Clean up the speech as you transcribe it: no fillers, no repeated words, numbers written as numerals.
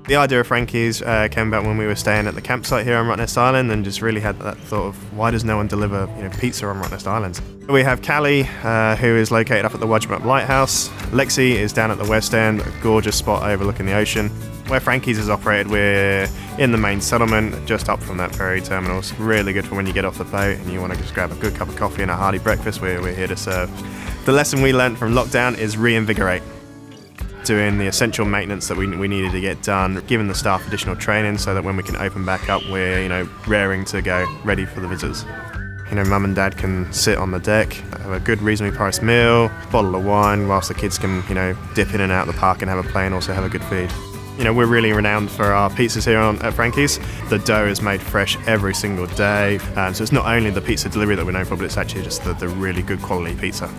The idea of Frankie's came about when we were staying at the campsite here on Rottnest Island and just really had that thought of why does no one deliver pizza on Rottnest Island? We have Callie, who is located up at the Wajmut Lighthouse. Lexi is down at the West End, a gorgeous spot overlooking the ocean. Where Frankie's is operated, we're in the main settlement, just up from that ferry terminal. It's really good for when you get off the boat and you want to just grab a good cup of coffee and a hearty breakfast. We're here to serve. The lesson we learned from lockdown is reinvigorate. Doing the essential maintenance that we needed to get done, giving the staff additional training so that when we can open back up, we're raring to go, ready for the visitors. Mum and Dad can sit on the deck, have a good reasonably priced meal, bottle of wine, whilst the kids can dip in and out of the park and have a play and also have a good feed. We're really renowned for our pizzas here at Frankie's. The dough is made fresh every single day, so it's not only the pizza delivery that we're known for, but it's actually just the really good quality pizza.